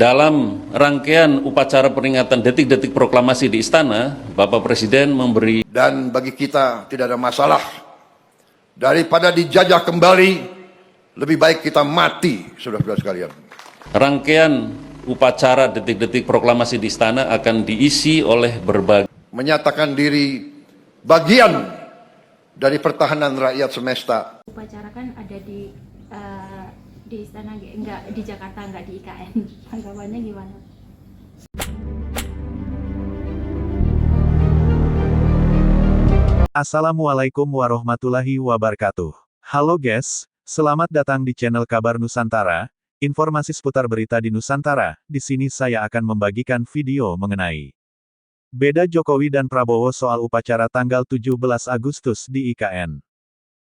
Dalam rangkaian upacara peringatan detik-detik proklamasi di Istana, Bapak Presiden memberi Dan bagi kita tidak ada masalah. Daripada dijajah kembali, lebih baik kita mati, saudara-saudara sekalian. rangkaian upacara detik-detik proklamasi di Istana akan diisi oleh berbagai Menyatakan diri bagian dari pertahanan rakyat semesta. Upacara kan ada di istana, enggak di Jakarta, enggak di IKN. Tanggapannya gimana? Assalamualaikum warahmatullahi wabarakatuh. Halo guys, selamat datang di channel Kabar Nusantara. Informasi seputar berita di Nusantara. Di sini saya akan membagikan video mengenai beda Jokowi dan Prabowo soal upacara tanggal 17 Agustus di IKN.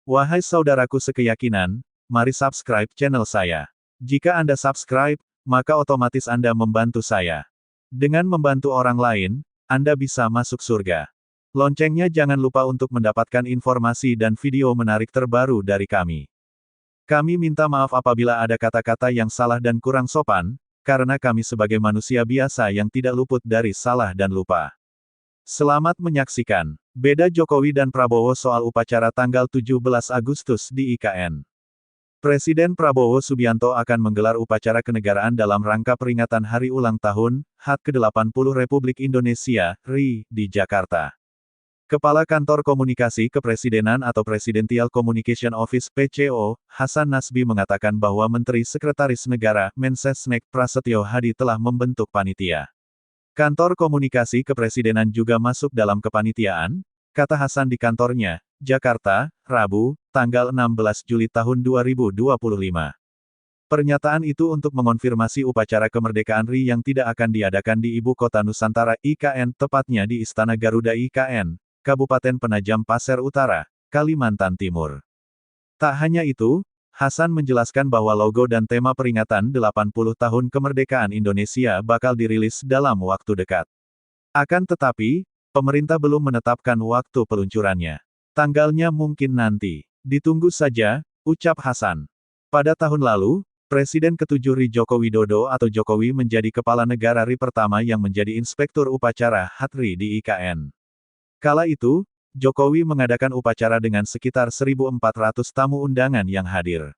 Wahai saudaraku sekeyakinan, mari subscribe channel saya. Jika Anda subscribe, maka otomatis Anda membantu saya. Dengan membantu orang lain, Anda bisa masuk surga. Loncengnya jangan lupa untuk mendapatkan informasi dan video menarik terbaru dari kami. Kami minta maaf apabila ada kata-kata yang salah dan kurang sopan, karena kami sebagai manusia biasa yang tidak luput dari salah dan lupa. Selamat menyaksikan beda Jokowi dan Prabowo soal upacara tanggal 17 Agustus di IKN. Presiden Prabowo Subianto akan menggelar upacara kenegaraan dalam rangka peringatan Hari Ulang Tahun HUT ke-80 Republik Indonesia, RI, di Jakarta. Kepala Kantor Komunikasi Kepresidenan atau Presidential Communication Office (PCO), Hasan Nasbi mengatakan bahwa Menteri Sekretaris Negara Mensesnek Prasetyo Hadi telah membentuk panitia. Kantor Komunikasi Kepresidenan juga masuk dalam kepanitiaan, kata Hasan di kantornya, Jakarta, Rabu, tanggal 16 Juli tahun 2025. Pernyataan itu untuk mengonfirmasi upacara kemerdekaan RI yang tidak akan diadakan di Ibu Kota Nusantara IKN, tepatnya di Istana Garuda IKN, Kabupaten Penajam Pasir Utara, Kalimantan Timur. Tak hanya itu, Hasan menjelaskan bahwa logo dan tema peringatan 80 tahun kemerdekaan Indonesia bakal dirilis dalam waktu dekat. Akan tetapi, pemerintah belum menetapkan waktu peluncurannya. Tanggalnya mungkin nanti. Ditunggu saja, ucap Hasan. Pada tahun lalu, Presiden ke-7 RI Joko Widodo atau Jokowi menjadi kepala negara RI pertama yang menjadi inspektur upacara HUT RI di IKN. Kala itu, Jokowi mengadakan upacara dengan sekitar 1.400 tamu undangan yang hadir.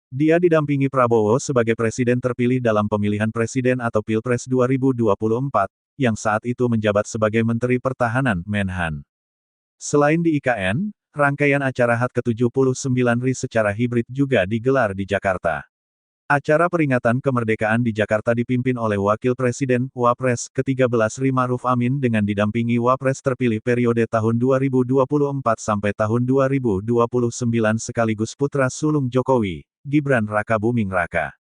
Dia didampingi Prabowo sebagai presiden terpilih dalam pemilihan presiden atau Pilpres 2024, yang saat itu menjabat sebagai Menteri Pertahanan Menhan. Selain di IKN, rangkaian acara HUT ke-79 RI secara hibrid juga digelar di Jakarta. Acara peringatan kemerdekaan di Jakarta dipimpin oleh Wakil Presiden, Wapres, ke-13 RI Ma'ruf Amin dengan didampingi Wapres terpilih periode tahun 2024 sampai tahun 2029 sekaligus putra sulung Jokowi, Gibran Raka Buming Raka.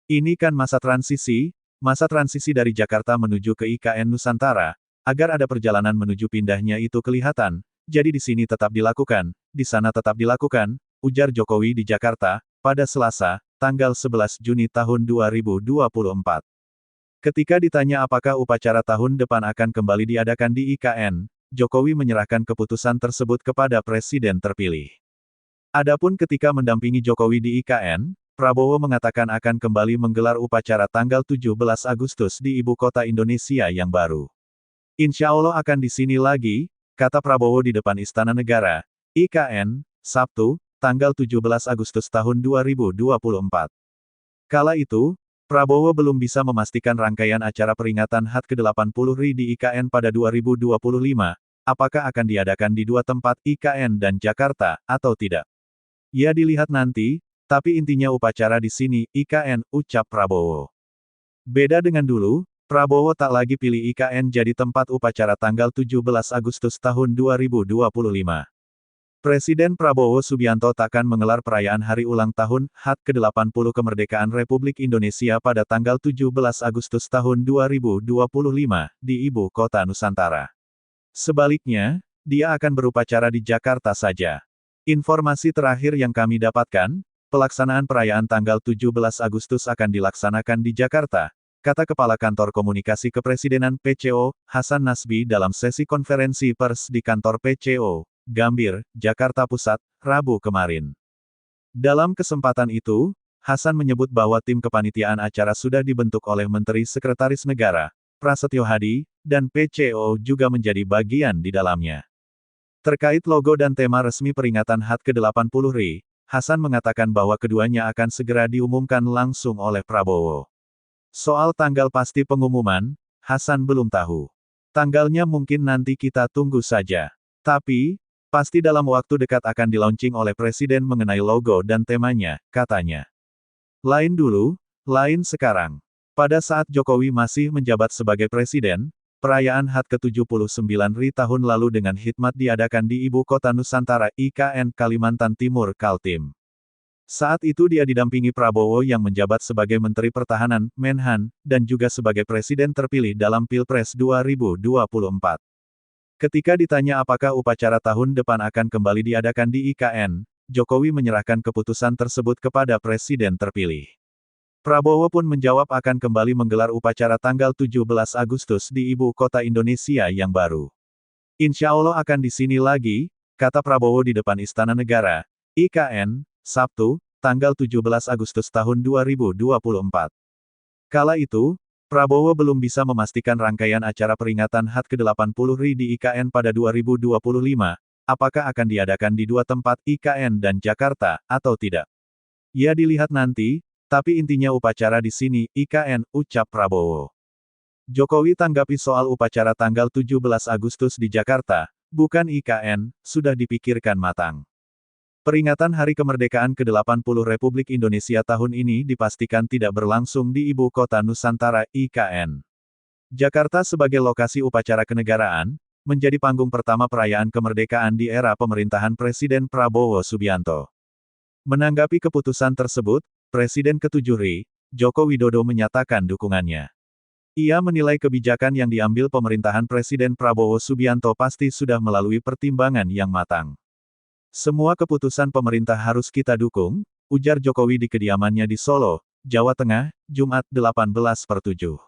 Ini kan masa transisi dari Jakarta menuju ke IKN Nusantara, agar ada perjalanan menuju pindahnya itu kelihatan, jadi di sini tetap dilakukan, di sana tetap dilakukan, ujar Jokowi di Jakarta, pada Selasa, tanggal 11 Juni tahun 2024. Ketika ditanya apakah upacara tahun depan akan kembali diadakan di IKN, Jokowi menyerahkan keputusan tersebut kepada Presiden terpilih. Adapun ketika mendampingi Jokowi di IKN, Prabowo mengatakan akan kembali menggelar upacara tanggal 17 Agustus di Ibu Kota Indonesia yang baru. Insya Allah akan di sini lagi, kata Prabowo di depan Istana Negara, IKN, Sabtu, tanggal 17 Agustus tahun 2024. Kala itu, Prabowo belum bisa memastikan rangkaian acara peringatan HUT ke-80 RI di IKN pada 2025, apakah akan diadakan di dua tempat IKN dan Jakarta, atau tidak. Ya dilihat nanti, tapi intinya upacara di sini, IKN, ucap Prabowo. Beda dengan dulu, Prabowo tak lagi pilih IKN jadi tempat upacara tanggal 17 Agustus tahun 2025. Presiden Prabowo Subianto takkan menggelar perayaan Hari Ulang Tahun HUT ke-80 Kemerdekaan Republik Indonesia pada tanggal 17 Agustus tahun 2025 di Ibu Kota Nusantara. Sebaliknya, dia akan berupacara di Jakarta saja. Informasi terakhir yang kami dapatkan, pelaksanaan perayaan tanggal 17 Agustus akan dilaksanakan di Jakarta, kata Kepala Kantor Komunikasi Kepresidenan PCO, Hasan Nasbi dalam sesi konferensi pers di kantor PCO, Gambir, Jakarta Pusat, Rabu kemarin. Dalam kesempatan itu, Hasan menyebut bahwa tim kepanitiaan acara sudah dibentuk oleh Menteri Sekretaris Negara, Prasetyo Hadi, dan PCO juga menjadi bagian di dalamnya. Terkait logo dan tema resmi peringatan HUT ke-80 RI, Hasan mengatakan bahwa keduanya akan segera diumumkan langsung oleh Prabowo. Soal tanggal pasti pengumuman, Hasan belum tahu. Tanggalnya mungkin nanti kita tunggu saja. Tapi, pasti dalam waktu dekat akan di-launching oleh Presiden mengenai logo dan temanya, katanya. Lain dulu, lain sekarang. Pada saat Jokowi masih menjabat sebagai Presiden, perayaan HUT ke-79 RI tahun lalu dengan hikmat diadakan di Ibu Kota Nusantara IKN Kalimantan Timur Kaltim. Saat itu dia didampingi Prabowo yang menjabat sebagai Menteri Pertahanan, Menhan, dan juga sebagai Presiden terpilih dalam Pilpres 2024. Ketika ditanya apakah upacara tahun depan akan kembali diadakan di IKN, Jokowi menyerahkan keputusan tersebut kepada Presiden terpilih. Prabowo pun menjawab akan kembali menggelar upacara tanggal 17 Agustus di Ibu Kota Indonesia yang baru. Insya Allah akan di sini lagi, kata Prabowo di depan Istana Negara, IKN, Sabtu, tanggal 17 Agustus tahun 2024. Kala itu, Prabowo belum bisa memastikan rangkaian acara peringatan HUT ke-80 RI di IKN pada 2025, apakah akan diadakan di dua tempat IKN dan Jakarta, atau tidak. Ya dilihat nanti, tapi intinya upacara di sini, IKN, ucap Prabowo. Jokowi tanggapi soal upacara tanggal 17 Agustus di Jakarta, bukan IKN, sudah dipikirkan matang. Peringatan Hari Kemerdekaan ke-80 Republik Indonesia tahun ini dipastikan tidak berlangsung di Ibu Kota Nusantara, IKN. Jakarta sebagai lokasi upacara kenegaraan, menjadi panggung pertama perayaan kemerdekaan di era pemerintahan Presiden Prabowo Subianto. Menanggapi keputusan tersebut, Presiden ke-7 RI, Joko Widodo menyatakan dukungannya. Ia menilai kebijakan yang diambil pemerintahan Presiden Prabowo Subianto pasti sudah melalui pertimbangan yang matang. Semua keputusan pemerintah harus kita dukung, ujar Jokowi di kediamannya di Solo, Jawa Tengah, Jumat 18/7.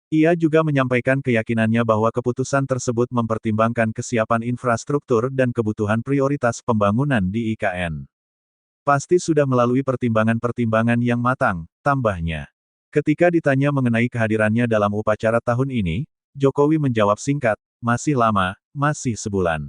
Ia juga menyampaikan keyakinannya bahwa keputusan tersebut mempertimbangkan kesiapan infrastruktur dan kebutuhan prioritas pembangunan di IKN. Pasti sudah melalui pertimbangan-pertimbangan yang matang, tambahnya. Ketika ditanya mengenai kehadirannya dalam upacara tahun ini, Jokowi menjawab singkat, masih lama, masih sebulan.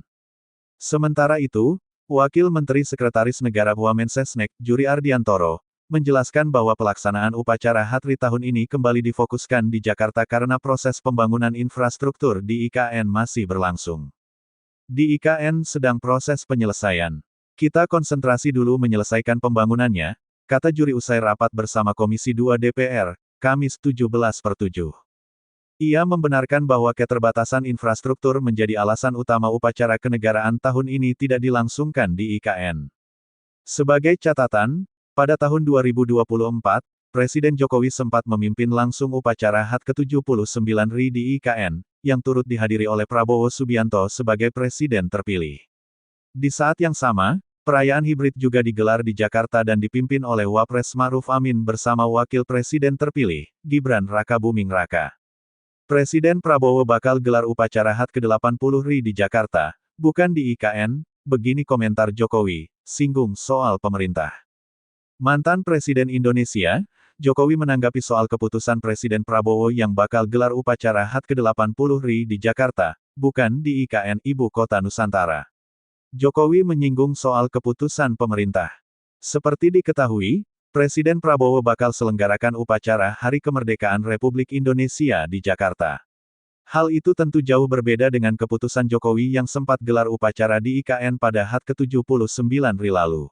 Sementara itu, Wakil Menteri Sekretaris Negara Wamensesnek, Juri Ardiantoro, menjelaskan bahwa pelaksanaan upacara HUT RI tahun ini kembali difokuskan di Jakarta karena proses pembangunan infrastruktur di IKN masih berlangsung. Di IKN sedang proses penyelesaian. Kita konsentrasi dulu menyelesaikan pembangunannya, kata juri usai rapat bersama Komisi 2 DPR, Kamis 17/7. Ia membenarkan bahwa keterbatasan infrastruktur menjadi alasan utama upacara kenegaraan tahun ini tidak dilangsungkan di IKN. Sebagai catatan, pada tahun 2024, Presiden Jokowi sempat memimpin langsung upacara HUT ke-79 RI di IKN, yang turut dihadiri oleh Prabowo Subianto sebagai Presiden terpilih. Di saat yang sama, perayaan hibrid juga digelar di Jakarta dan dipimpin oleh Wapres Ma'ruf Amin bersama Wakil Presiden terpilih, Gibran Rakabuming Raka. Presiden Prabowo bakal gelar upacara HUT ke-80 RI di Jakarta, bukan di IKN, begini komentar Jokowi, singgung soal pemerintah. Mantan Presiden Indonesia, Jokowi menanggapi soal keputusan Presiden Prabowo yang bakal gelar upacara HUT ke-80 RI di Jakarta, bukan di IKN Ibu Kota Nusantara. Jokowi menyinggung soal keputusan pemerintah. Seperti diketahui, Presiden Prabowo bakal selenggarakan upacara Hari Kemerdekaan Republik Indonesia di Jakarta. Hal itu tentu jauh berbeda dengan keputusan Jokowi yang sempat gelar upacara di IKN pada HUT ke-79 RI lalu.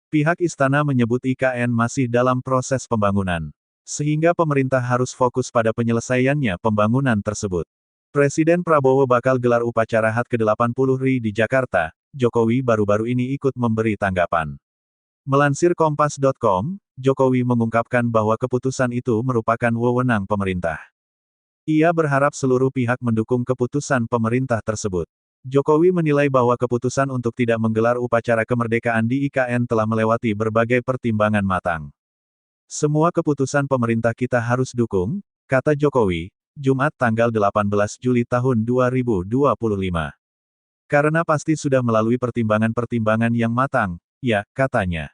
Pihak istana menyebut IKN masih dalam proses pembangunan, sehingga pemerintah harus fokus pada penyelesaiannya pembangunan tersebut. Presiden Prabowo bakal gelar upacara HUT ke-80 RI di Jakarta, Jokowi baru-baru ini ikut memberi tanggapan. Melansir Kompas.com, Jokowi mengungkapkan bahwa keputusan itu merupakan wewenang pemerintah. Ia berharap seluruh pihak mendukung keputusan pemerintah tersebut. Jokowi menilai bahwa keputusan untuk tidak menggelar upacara kemerdekaan di IKN telah melewati berbagai pertimbangan matang. Semua keputusan pemerintah kita harus dukung, kata Jokowi, Jumat tanggal 18 Juli tahun 2025. Karena pasti sudah melalui pertimbangan-pertimbangan yang matang, ya, katanya.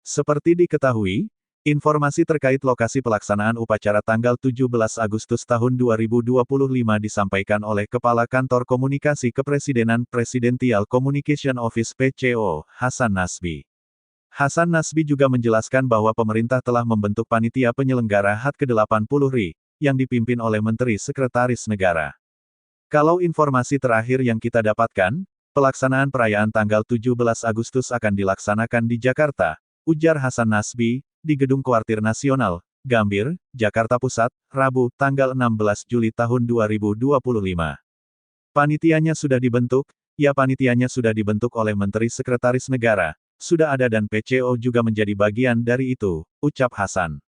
Seperti diketahui, Informasi terkait lokasi pelaksanaan upacara tanggal 17 Agustus tahun 2025 disampaikan oleh Kepala Kantor Komunikasi Kepresidenan Presidential Communication Office (PCO), Hasan Nasbi. Hasan Nasbi juga menjelaskan bahwa pemerintah telah membentuk panitia penyelenggara HUT ke-80 RI, yang dipimpin oleh Menteri Sekretaris Negara. Kalau informasi terakhir yang kita dapatkan, pelaksanaan perayaan tanggal 17 Agustus akan dilaksanakan di Jakarta, ujar Hasan Nasbi, di Gedung Kuartir Nasional, Gambir, Jakarta Pusat, Rabu, tanggal 16 Juli tahun 2025. Panitianya sudah dibentuk, panitianya sudah dibentuk oleh Menteri Sekretaris Negara, sudah ada dan PCO juga menjadi bagian dari itu, ucap Hasan.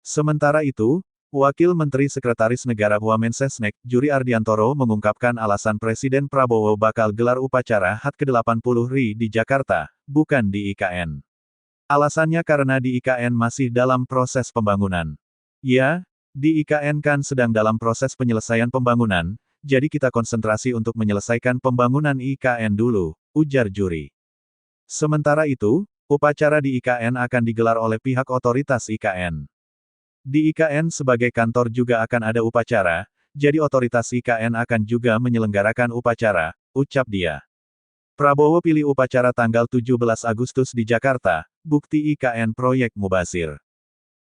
Sementara itu, Wakil Menteri Sekretaris Negara Wamensesnek, Juri Ardiantoro mengungkapkan alasan Presiden Prabowo bakal gelar upacara HUT ke-80 RI di Jakarta, bukan di IKN. Alasannya karena di IKN masih dalam proses pembangunan. Ya, di IKN kan sedang dalam proses penyelesaian pembangunan, jadi kita konsentrasi untuk menyelesaikan pembangunan IKN dulu, ujar Juri. Sementara itu, upacara di IKN akan digelar oleh pihak otoritas IKN. Di IKN sebagai kantor juga akan ada upacara, jadi otoritas IKN akan juga menyelenggarakan upacara, ucap dia. Prabowo pilih upacara tanggal 17 Agustus di Jakarta, bukti IKN proyek mubazir.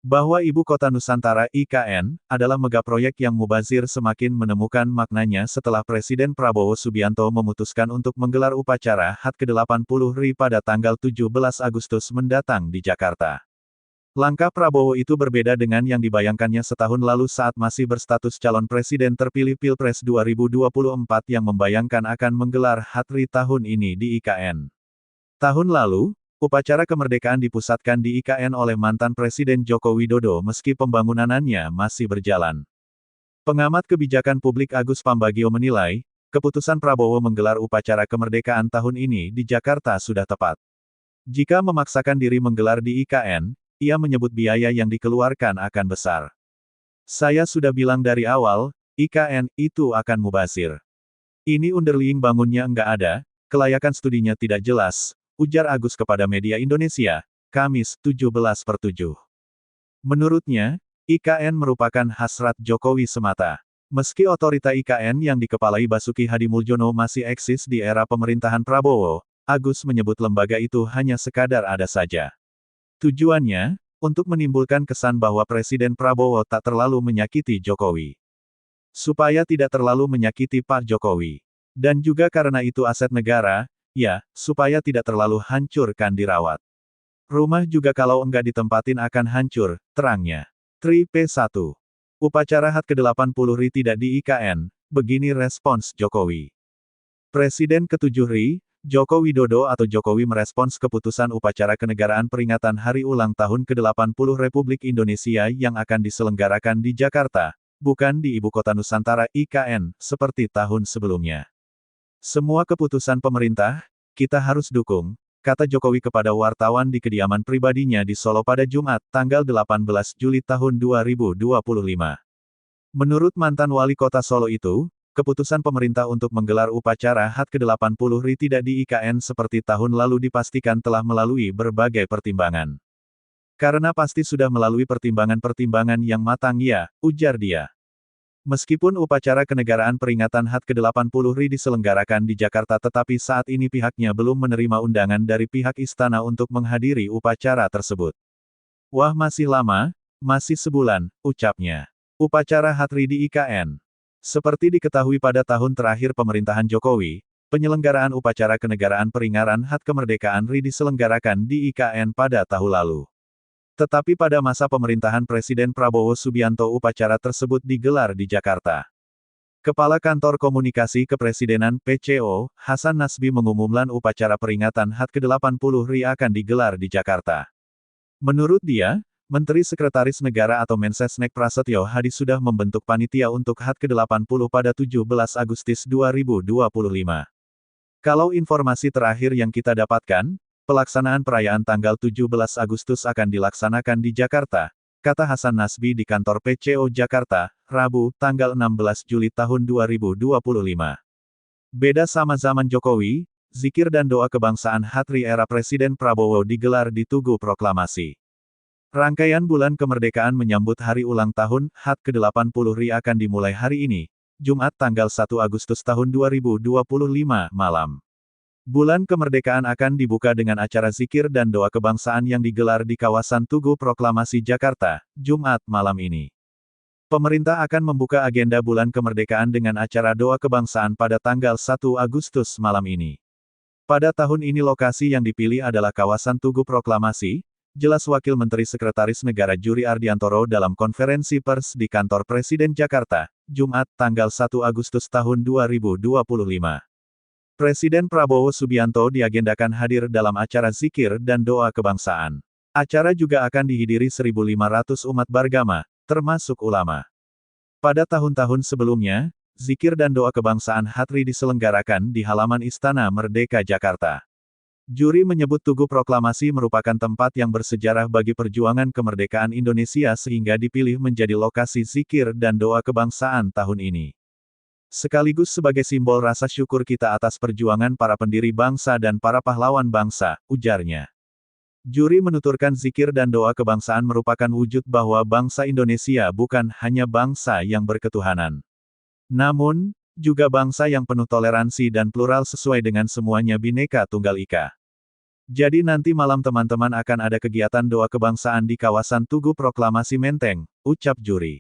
Bahwa Ibu Kota Nusantara IKN adalah megaproyek yang mubazir semakin menemukan maknanya setelah Presiden Prabowo Subianto memutuskan untuk menggelar upacara HUT ke-80 RI pada tanggal 17 Agustus mendatang di Jakarta. Langkah Prabowo itu berbeda dengan yang dibayangkannya setahun lalu saat masih berstatus calon presiden terpilih Pilpres 2024 yang membayangkan akan menggelar HUT RI tahun ini di IKN. Tahun lalu, upacara kemerdekaan dipusatkan di IKN oleh mantan Presiden Joko Widodo meski pembangunannya masih berjalan. Pengamat kebijakan publik Agus Pambagio menilai, keputusan Prabowo menggelar upacara kemerdekaan tahun ini di Jakarta sudah tepat. Jika memaksakan diri menggelar di IKN, ia menyebut biaya yang dikeluarkan akan besar. Saya sudah bilang dari awal, IKN itu akan mubazir. Ini underlying bangunnya enggak ada, kelayakan studinya tidak jelas, ujar Agus kepada media Indonesia, Kamis, 17/7. Menurutnya, IKN merupakan hasrat Jokowi semata. Meski otorita IKN yang dikepalai Basuki Hadimuljono masih eksis di era pemerintahan Prabowo, Agus menyebut lembaga itu hanya sekadar ada saja. Tujuannya, untuk menimbulkan kesan bahwa Presiden Prabowo tak terlalu menyakiti Jokowi. Supaya tidak terlalu menyakiti Pak Jokowi. Dan juga karena itu aset negara, ya, supaya tidak terlalu hancur kan dirawat. Rumah juga kalau enggak ditempatin akan hancur, terangnya. Tri P1. Upacara HUT ke-80 RI tidak di IKN, begini respons Jokowi. Presiden ke-7 RI, Joko Widodo atau Jokowi merespons keputusan upacara kenegaraan peringatan Hari Ulang Tahun ke-80 Republik Indonesia yang akan diselenggarakan di Jakarta, bukan di Ibu Kota Nusantara IKN, seperti tahun sebelumnya. Semua keputusan pemerintah, kita harus dukung, kata Jokowi kepada wartawan di kediaman pribadinya di Solo pada Jumat, tanggal 18 Juli tahun 2025. Menurut mantan wali kota Solo itu, keputusan pemerintah untuk menggelar upacara HUT ke-80 RI tidak di IKN seperti tahun lalu dipastikan telah melalui berbagai pertimbangan. Karena pasti sudah melalui pertimbangan-pertimbangan yang matang ya, ujar dia. Meskipun upacara kenegaraan peringatan HUT ke-80 RI diselenggarakan di Jakarta tetapi saat ini pihaknya belum menerima undangan dari pihak istana untuk menghadiri upacara tersebut. Wah masih lama, masih sebulan, ucapnya. Upacara HUT RI di IKN. Seperti diketahui pada tahun terakhir pemerintahan Jokowi, penyelenggaraan upacara kenegaraan peringatan HUT kemerdekaan RI diselenggarakan di IKN pada tahun lalu. Tetapi pada masa pemerintahan Presiden Prabowo Subianto upacara tersebut digelar di Jakarta. Kepala Kantor Komunikasi Kepresidenan PCO, Hasan Nasbi mengumumkan upacara peringatan HUT ke-80 RI akan digelar di Jakarta. Menurut dia, Menteri Sekretaris Negara atau Mensesnek Prasetyo Hadi sudah membentuk panitia untuk HUT ke-80 pada 17 Agustus 2025. Kalau informasi terakhir yang kita dapatkan, pelaksanaan perayaan tanggal 17 Agustus akan dilaksanakan di Jakarta, kata Hasan Nasbi di kantor PCO Jakarta, Rabu, tanggal 16 Juli tahun 2025. Beda sama zaman Jokowi, zikir dan doa kebangsaan HUT RI era Presiden Prabowo digelar di Tugu Proklamasi. Rangkaian bulan kemerdekaan menyambut hari ulang tahun HUT ke-80 RI akan dimulai hari ini, Jumat tanggal 1 Agustus tahun 2025 malam. Bulan kemerdekaan akan dibuka dengan acara zikir dan doa kebangsaan yang digelar di kawasan Tugu Proklamasi Jakarta, Jumat malam ini. Pemerintah akan membuka agenda bulan kemerdekaan dengan acara doa kebangsaan pada tanggal 1 Agustus malam ini. Pada tahun ini lokasi yang dipilih adalah kawasan Tugu Proklamasi, jelas Wakil Menteri Sekretaris Negara Juri Ardiantoro dalam konferensi pers di kantor Presiden Jakarta, Jumat tanggal 1 Agustus tahun 2025. Presiden Prabowo Subianto diagendakan hadir dalam acara zikir dan doa kebangsaan. Acara juga akan dihadiri 1.500 umat beragama, termasuk ulama. Pada tahun-tahun sebelumnya, zikir dan doa kebangsaan HUT diselenggarakan di halaman Istana Merdeka Jakarta. Juri menyebut Tugu Proklamasi merupakan tempat yang bersejarah bagi perjuangan kemerdekaan Indonesia sehingga dipilih menjadi lokasi zikir dan doa kebangsaan tahun ini. Sekaligus sebagai simbol rasa syukur kita atas perjuangan para pendiri bangsa dan para pahlawan bangsa, ujarnya. Juri menuturkan zikir dan doa kebangsaan merupakan wujud bahwa bangsa Indonesia bukan hanya bangsa yang berketuhanan, namun juga bangsa yang penuh toleransi dan plural sesuai dengan semuanya Bhinneka Tunggal Ika. Jadi nanti malam teman-teman akan ada kegiatan doa kebangsaan di kawasan Tugu Proklamasi Menteng, ucap Juri.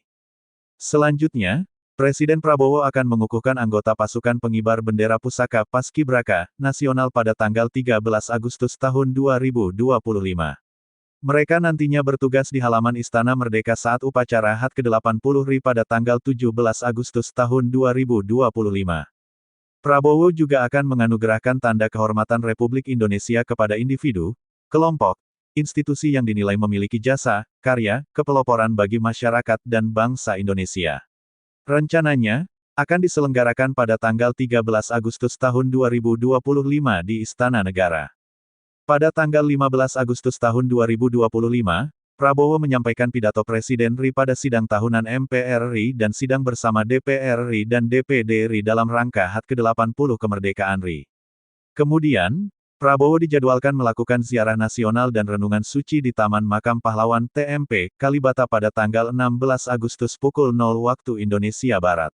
Selanjutnya, Presiden Prabowo akan mengukuhkan anggota pasukan pengibar bendera pusaka Paskibraka Nasional pada tanggal 13 Agustus tahun 2025. Mereka nantinya bertugas di halaman Istana Merdeka saat upacara HUT ke-80 RI pada tanggal 17 Agustus tahun 2025. Prabowo juga akan menganugerahkan tanda kehormatan Republik Indonesia kepada individu, kelompok, institusi yang dinilai memiliki jasa, karya, kepeloporan bagi masyarakat dan bangsa Indonesia. Rencananya, akan diselenggarakan pada tanggal 13 Agustus tahun 2025 di Istana Negara. Pada tanggal 15 Agustus tahun 2025, Prabowo menyampaikan pidato Presiden RI pada sidang tahunan MPR RI dan sidang bersama DPR RI dan DPD RI dalam rangka HUT ke-80 kemerdekaan RI. Kemudian, Prabowo dijadwalkan melakukan ziarah nasional dan renungan suci di Taman Makam Pahlawan TMP, Kalibata pada tanggal 16 Agustus pukul 0 waktu Indonesia Barat.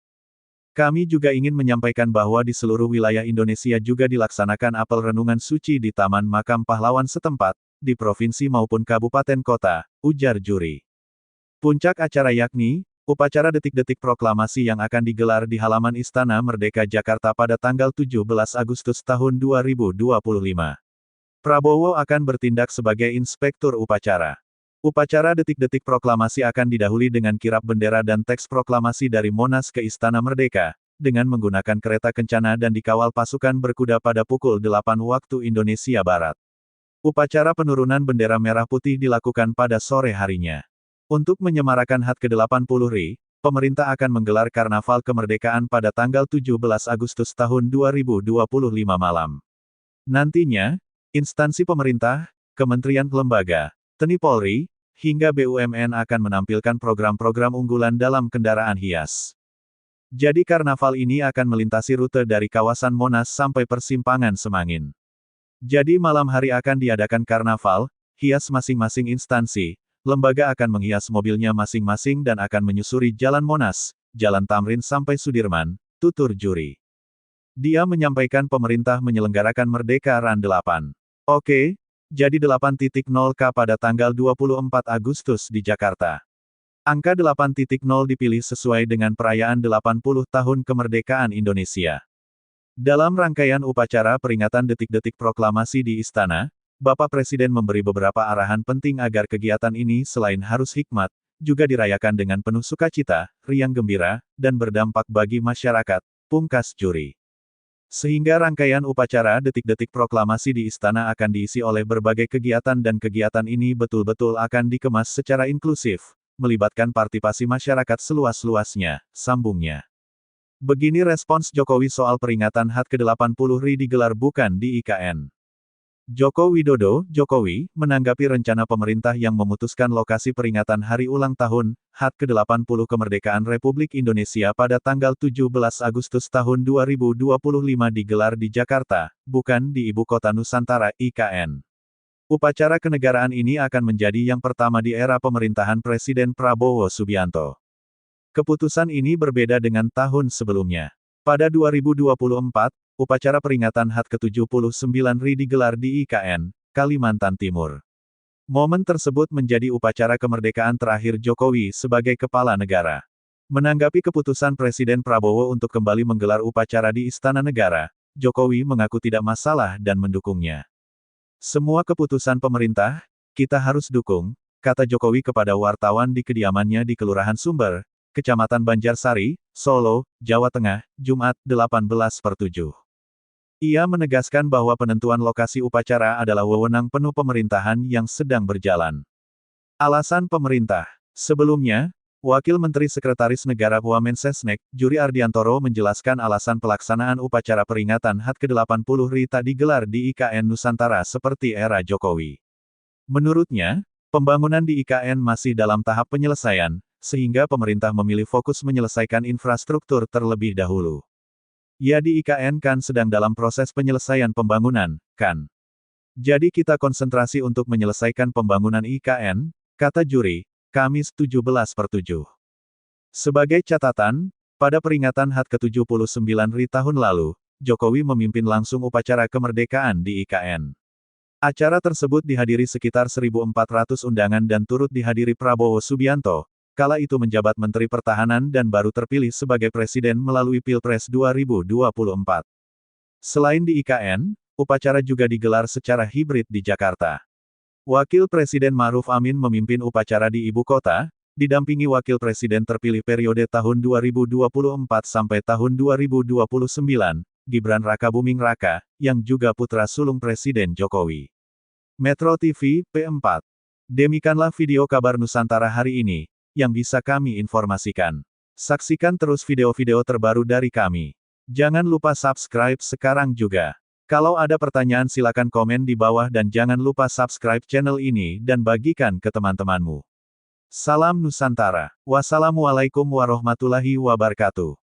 Kami juga ingin menyampaikan bahwa di seluruh wilayah Indonesia juga dilaksanakan apel renungan suci di Taman Makam Pahlawan setempat, di provinsi maupun kabupaten kota, ujar Juri. Puncak acara yakni, upacara detik-detik proklamasi yang akan digelar di halaman Istana Merdeka Jakarta pada tanggal 17 Agustus tahun 2025. Prabowo akan bertindak sebagai inspektur upacara. Upacara detik-detik proklamasi akan didahului dengan kirap bendera dan teks proklamasi dari Monas ke Istana Merdeka, dengan menggunakan kereta kencana dan dikawal pasukan berkuda pada pukul 8 waktu Indonesia Barat. Upacara penurunan bendera merah putih dilakukan pada sore harinya. Untuk menyemarakan HUT ke-80 RI, pemerintah akan menggelar Karnaval Kemerdekaan pada tanggal 17 Agustus tahun 2025 malam. Nantinya, instansi pemerintah, kementerian lembaga, TNI Polri, hingga BUMN akan menampilkan program-program unggulan dalam kendaraan hias. Jadi karnaval ini akan melintasi rute dari kawasan Monas sampai persimpangan Semangin. Jadi malam hari akan diadakan karnaval, hias masing-masing instansi, lembaga akan menghias mobilnya masing-masing dan akan menyusuri Jalan Monas, Jalan Tamrin sampai Sudirman, tutur Juri. Dia menyampaikan pemerintah menyelenggarakan Merdeka Run 8. Oke, jadi 8.0K pada tanggal 24 Agustus di Jakarta. Angka 8.0 dipilih sesuai dengan perayaan 80 tahun kemerdekaan Indonesia. Dalam rangkaian upacara peringatan detik-detik proklamasi di Istana, Bapak Presiden memberi beberapa arahan penting agar kegiatan ini selain harus hikmat, juga dirayakan dengan penuh sukacita, riang gembira, dan berdampak bagi masyarakat, pungkas Juri. Sehingga rangkaian upacara detik-detik proklamasi di Istana akan diisi oleh berbagai kegiatan dan kegiatan ini betul-betul akan dikemas secara inklusif, melibatkan partisipasi masyarakat seluas-luasnya, sambungnya. Begini respons Jokowi soal peringatan HUT ke-80 RI digelar bukan di IKN. Joko Widodo, Jokowi, menanggapi rencana pemerintah yang memutuskan lokasi peringatan hari ulang tahun, HUT ke-80 kemerdekaan Republik Indonesia pada tanggal 17 Agustus tahun 2025 digelar di Jakarta, bukan di Ibu Kota Nusantara, IKN. Upacara kenegaraan ini akan menjadi yang pertama di era pemerintahan Presiden Prabowo Subianto. Keputusan ini berbeda dengan tahun sebelumnya. Pada 2024, upacara peringatan HUT ke-79 RI digelar di IKN, Kalimantan Timur. Momen tersebut menjadi upacara kemerdekaan terakhir Jokowi sebagai kepala negara. Menanggapi keputusan Presiden Prabowo untuk kembali menggelar upacara di Istana Negara, Jokowi mengaku tidak masalah dan mendukungnya. Semua keputusan pemerintah, kita harus dukung, kata Jokowi kepada wartawan di kediamannya di Kelurahan Sumber, Kecamatan Banjarsari, Solo, Jawa Tengah, Jumat 18/7. Ia menegaskan bahwa penentuan lokasi upacara adalah wewenang penuh pemerintahan yang sedang berjalan. Alasan pemerintah. Sebelumnya, Wakil Menteri Sekretaris Negara Wamensesnek, Juri Ardiantoro menjelaskan alasan pelaksanaan upacara peringatan HUT ke-80 RI tak digelar di IKN Nusantara seperti era Jokowi. Menurutnya, pembangunan di IKN masih dalam tahap penyelesaian, sehingga pemerintah memilih fokus menyelesaikan infrastruktur terlebih dahulu. Ya, di IKN kan sedang dalam proses penyelesaian pembangunan, kan? Jadi kita konsentrasi untuk menyelesaikan pembangunan IKN, kata juri, Kamis 17/7. Sebagai catatan, pada peringatan HUT ke-79 RI tahun lalu, Jokowi memimpin langsung upacara kemerdekaan di IKN. Acara tersebut dihadiri sekitar 1.400 undangan dan turut dihadiri Prabowo Subianto, kala itu menjabat Menteri Pertahanan dan baru terpilih sebagai Presiden melalui Pilpres 2024. Selain di IKN, upacara juga digelar secara hibrid di Jakarta. Wakil Presiden Ma'ruf Amin memimpin upacara di ibu kota, didampingi Wakil Presiden terpilih periode tahun 2024 sampai tahun 2029, Gibran Rakabuming Raka, yang juga putra sulung Presiden Jokowi. Metro TV, P4. Demikianlah video kabar Nusantara hari ini, yang bisa kami informasikan. Saksikan terus video-video terbaru dari kami. Jangan lupa subscribe sekarang juga. Kalau ada pertanyaan silakan komen di bawah dan jangan lupa subscribe channel ini dan bagikan ke teman-temanmu. Salam Nusantara. Wassalamualaikum warahmatullahi wabarakatuh.